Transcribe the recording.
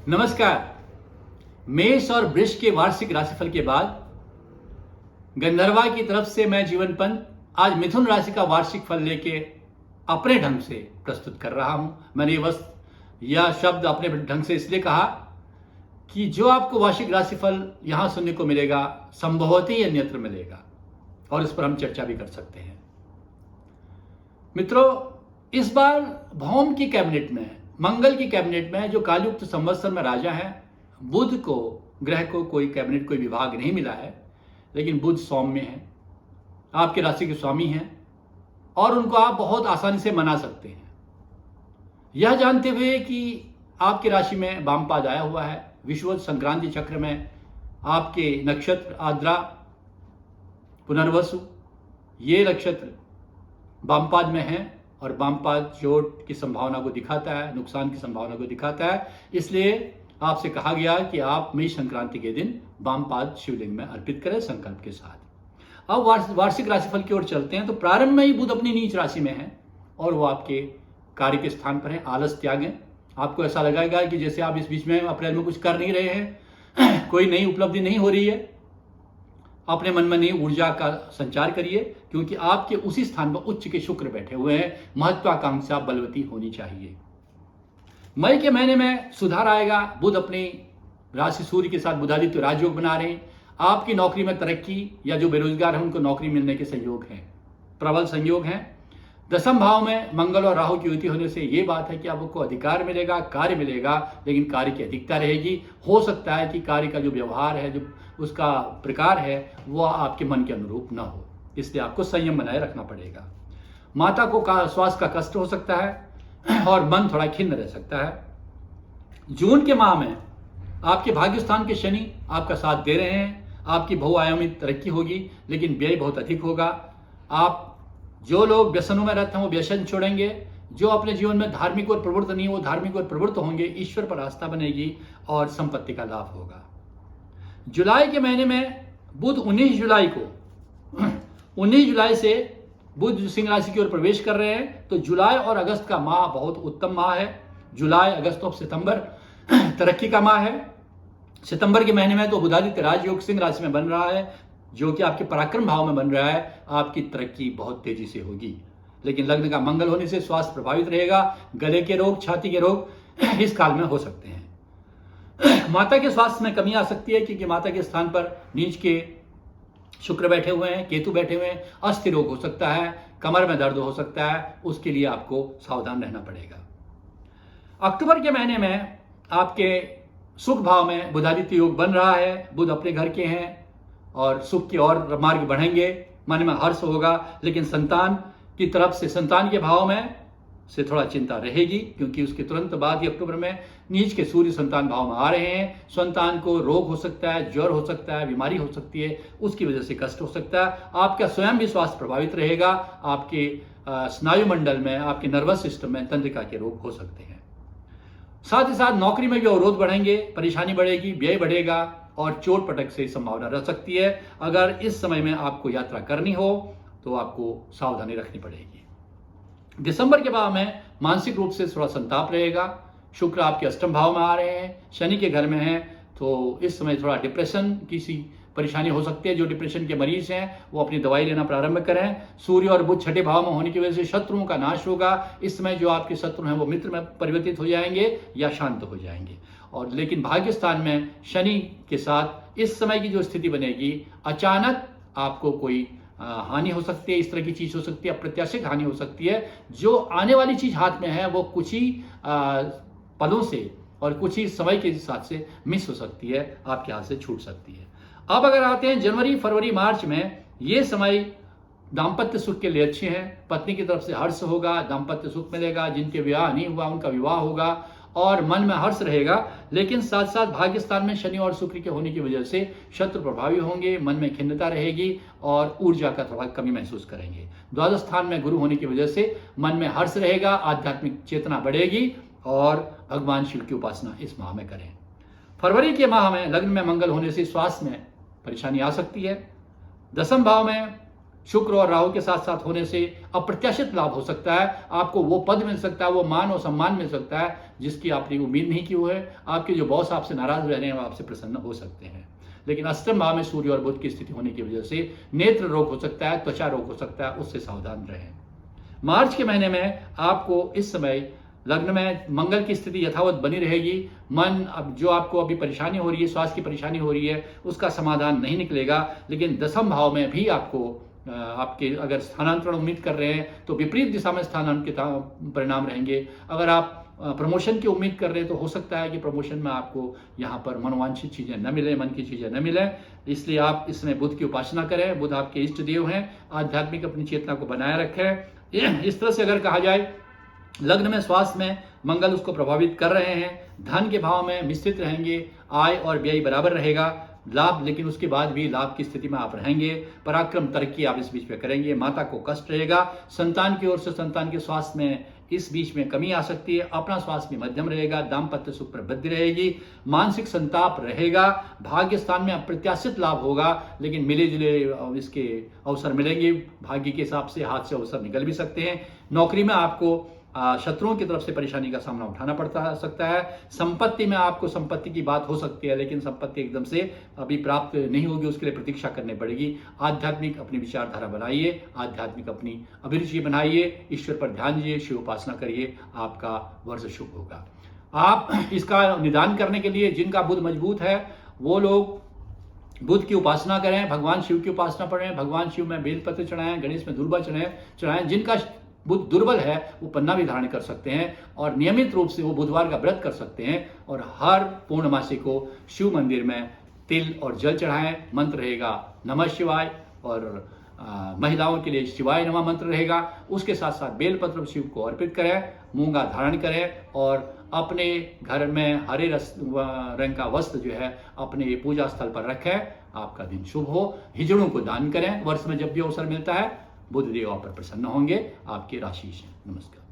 नमस्कार। मेष और वृष के वार्षिक राशिफल के बाद गंधर्वा की तरफ से मैं जीवन पंत आज मिथुन राशि का वार्षिक फल लेके अपने ढंग से प्रस्तुत कर रहा हूं। मैंने यह शब्द अपने ढंग से इसलिए कहा कि जो आपको वार्षिक राशिफल यहां सुनने को मिलेगा संभवतः ही अन्यत्र मिलेगा और इस पर हम चर्चा भी कर सकते हैं। मित्रों, इस बार भौम की कैबिनेट में, मंगल की कैबिनेट में, जो कालयुक्त संवत्सर में राजा है, बुध को, ग्रह को कोई कैबिनेट, कोई विभाग नहीं मिला है, लेकिन बुध सौम्य है, आपकी राशि के स्वामी हैं और उनको आप बहुत आसानी से मना सकते हैं। यह जानते हुए कि आपकी राशि में वामपाद आया हुआ है, विषुवत संक्रांति चक्र में आपके नक्षत्र आद्रा, पुनर्वसु, ये नक्षत्र वामपाद में है और वामपाद चोट की संभावना को दिखाता है, नुकसान की संभावना को दिखाता है। इसलिए आपसे कहा गया कि आप मेष संक्रांति के दिन वामपाद शिवलिंग में अर्पित करें संकल्प के साथ। अब वार्षिक राशिफल की ओर चलते हैं। तो प्रारंभ में ही बुध अपनी नीच राशि में है और वो आपके कार्य के स्थान पर है। आलस त्यागें। आपको ऐसा लगेगा कि जैसे आप इस बीच में अप्रैल में कुछ कर नहीं रहे हैं, कोई नई उपलब्धि नहीं हो रही है। अपने मन में नई ऊर्जा का संचार करिए, क्योंकि आपके उसी स्थान पर उच्च के शुक्र बैठे हुए हैं। महत्वाकांक्षा बलवती होनी चाहिए। मई के महीने में सुधार आएगा। बुध अपनी राशि सूर्य के साथ बुधादित्य राजयोग बना रहे हैं। आपकी नौकरी में तरक्की या जो बेरोजगार हैं उनको नौकरी मिलने के संयोग हैं, प्रबल संयोग हैं। दसम भाव में मंगल और राहु की युति होने से ये बात है कि आपको अधिकार मिलेगा, कार्य मिलेगा, लेकिन कार्य की अधिकता रहेगी। हो सकता है कि कार्य का जो व्यवहार है, जो उसका प्रकार है, वो आपके मन के अनुरूप न हो, इसलिए आपको संयम बनाए रखना पड़ेगा। माता को स्वास्थ्य का कष्ट हो सकता है और मन थोड़ा खिन्न रह सकता है। जून के माह में आपके भाग्य स्थान के शनि आपका साथ दे रहे हैं। आपकी बहुआयामी तरक्की होगी, लेकिन व्यय बहुत अधिक होगा। आप जो लोग व्यसनों में रहते हैं वो व्यसन छोड़ेंगे। जो अपने जीवन में धार्मिक और प्रवृत्त नहीं, वो धार्मिक और प्रवृत्त होंगे। ईश्वर पर आस्था बनेगी और संपत्ति का लाभ होगा। जुलाई के महीने में बुध 19 जुलाई से बुध सिंह राशि की ओर प्रवेश कर रहे हैं। तो जुलाई और अगस्त का माह बहुत उत्तम माह है। जुलाई, अगस्त और सितंबर तरक्की का माह है। सितंबर के महीने में तो बुधादित्य राजयोग सिंह राशि में बन रहा है, जो कि आपके पराक्रम भाव में बन रहा है। आपकी तरक्की बहुत तेजी से होगी, लेकिन लग्न का मंगल होने से स्वास्थ्य प्रभावित रहेगा। गले के रोग, छाती के रोग इस काल में हो सकते हैं। माता के स्वास्थ्य में कमी आ सकती है, क्योंकि माता के स्थान पर नीच के शुक्र बैठे हुए हैं, केतु बैठे हुए हैं। अस्थि रोग हो सकता है, कमर में दर्द हो सकता है, उसके लिए आपको सावधान रहना पड़ेगा। अक्टूबर के महीने में आपके सुख भाव में बुधादित्य योग बन रहा है। बुध अपने घर के हैं और सुख की ओर मार्ग बढ़ेंगे। मन में हर्ष होगा, लेकिन संतान की तरफ से, संतान के भाव में से थोड़ा चिंता रहेगी, क्योंकि उसके तुरंत बाद ही अक्टूबर में नीच के सूर्य संतान भाव में आ रहे हैं। संतान को रोग हो सकता है, ज्वर हो सकता है, बीमारी हो सकती है, उसकी वजह से कष्ट हो सकता है। आपका स्वयं भी स्वास्थ्य प्रभावित रहेगा। आपके स्नायु मंडल में, आपके नर्वस सिस्टम में तंत्रिका के रोग हो सकते हैं। साथ ही साथ नौकरी में भी अवरोध बढ़ेंगे, परेशानी बढ़ेगी, व्यय बढ़ेगा और चोट पटक से संभावना रह सकती है। अगर इस समय में आपको यात्रा करनी हो तो आपको सावधानी रखनी पड़ेगी। दिसंबर के भाव में मानसिक रूप से थोड़ा संताप रहेगा। शुक्र आपके अष्टम भाव में आ रहे हैं, शनि के घर में है, तो इस समय थोड़ा डिप्रेशन की सी परेशानी हो सकती है। जो डिप्रेशन के मरीज हैं वो अपनी दवाई लेना प्रारंभ करें। सूर्य और बुध छठे भाव में होने की वजह से शत्रुओं का नाश होगा। इस समय जो आपके शत्रु हैं वो मित्र में परिवर्तित हो जाएंगे या शांत हो जाएंगे। और लेकिन भाग्य स्थान में शनि के साथ इस समय की जो स्थिति बनेगी, अचानक आपको कोई हानि हो सकती है। इस तरह की चीज हो सकती है, अप्रत्याशित हानि हो सकती है। जो आने वाली चीज हाथ में है वो कुछ ही पलों से और कुछ ही समय के साथ से मिस हो सकती है, आपके हाथ से छूट सकती है। अब अगर आते हैं जनवरी, फरवरी, मार्च में, ये समय दाम्पत्य सुख के लिए अच्छे हैं। पत्नी की तरफ से हर्ष होगा, दाम्पत्य सुख मिलेगा। जिनके विवाह नहीं हुआ उनका विवाह होगा और मन में हर्ष रहेगा। लेकिन साथ साथ भाग्य स्थान में शनि और शुक्र के होने की वजह से शत्रु प्रभावी होंगे, मन में खिन्नता रहेगी और ऊर्जा का थोड़ा कमी महसूस करेंगे। द्वादश स्थान में गुरु होने की वजह से मन में हर्ष रहेगा, आध्यात्मिक चेतना बढ़ेगी और भगवान शिव की उपासना इस माह में करें। फरवरी के माह में लग्न में मंगल होने से स्वास्थ्य में परेशानी आ सकती है। दसम भाव में शुक्र और राहु के साथ साथ होने से अप्रत्याशित लाभ हो सकता है। आपको वो पद मिल सकता है, वो मान और सम्मान मिल सकता है जिसकी आपने उम्मीद नहीं की हुई है। आपके जो बॉस आपसे नाराज रह रहे हैं वो आपसे प्रसन्न हो सकते हैं। लेकिन अष्टम भाव में सूर्य और बुध की स्थिति होने की वजह से नेत्र रोग हो सकता है, त्वचा रोग हो सकता है, उससे सावधान रहें। मार्च के महीने में आपको इस समय लग्न में मंगल की स्थिति यथावत बनी रहेगी। मन अब जो आपको अभी परेशानी हो रही है, स्वास्थ्य की परेशानी हो रही है, उसका समाधान नहीं निकलेगा। लेकिन दसम भाव में भी आपको आपके अगर स्थानांतरण उम्मीद कर रहे हैं तो विपरीत दिशा में स्थानांतरण के परिणाम रहेंगे। अगर आप प्रमोशन की उम्मीद कर रहे हैं तो हो सकता है कि प्रमोशन में आपको यहाँ पर मनोवांछित चीजें न मिले, मन की चीजें न मिले। इसलिए आप इसमें बुध की उपासना करें। बुध आपके इष्ट देव हैं। आध्यात्मिक अपनी चेतना को बनाए रखें। इस तरह से अगर कहा जाए, लग्न में स्वास्थ्य में मंगल उसको प्रभावित कर रहे हैं। धन के भाव में मिश्रित रहेंगे, आय और व्यय बराबर रहेगा। लाभ, लेकिन उसके बाद भी लाभ की स्थिति में आप रहेंगे। पराक्रम तरक्की आप इस बीच में करेंगे। माता को कष्ट रहेगा। संतान की ओर से संतान के स्वास्थ्य में इस बीच में कमी आ सकती है। अपना स्वास्थ्य भी मध्यम रहेगा। दाम्पत्य सुख पर वृद्धि रहेगी। मानसिक संताप रहेगा। भाग्य स्थान में अप्रत्याशित लाभ होगा, लेकिन मिले जुले इसके अवसर मिलेंगे। भाग्य के हिसाब से हाथ से अवसर निकल भी सकते हैं। नौकरी में आपको शत्रुओं की तरफ से परेशानी का सामना उठाना पड़ता सकता है। संपत्ति में आपको संपत्ति की बात हो सकती है, लेकिन संपत्ति एकदम से अभी प्राप्त नहीं होगी, उसके लिए प्रतीक्षा करनी पड़ेगी। आध्यात्मिक अपनी विचारधारा बनाइए, आध्यात्मिक अपनी अभिरुचि बनाइए, ईश्वर पर ध्यान दीजिए, शिव उपासना करिए, आपका वर्ष शुभ होगा। आप इसका निदान करने के लिए जिनका बुध मजबूत है वो लोग बुध की उपासना करें, भगवान शिव की उपासना पढ़ें, भगवान शिव में बेलपत्र चढ़ाएं, गणेश में दूर्वा चढ़ाएं। जिनका बुध दुर्बल है वो पन्ना भी धारण कर सकते हैं और नियमित रूप से वो बुधवार का व्रत कर सकते हैं। और हर पूर्णमासी को शिव मंदिर में तिल और जल चढ़ाएं। मंत्र रहेगा नमः शिवाय, और महिलाओं के लिए शिवाय नमः मंत्र रहेगा। उसके साथ साथ बेलपत्र शिव को अर्पित करें, मूंगा धारण करें और अपने घर में हरे रंग का वस्त्र जो है अपने पूजा स्थल पर रखें। आपका दिन शुभ हो। हिजड़ों को दान करें। वर्ष में जब भी अवसर मिलता है बुध देव आप पर प्रसन्न होंगे। आपके राशि से नमस्कार।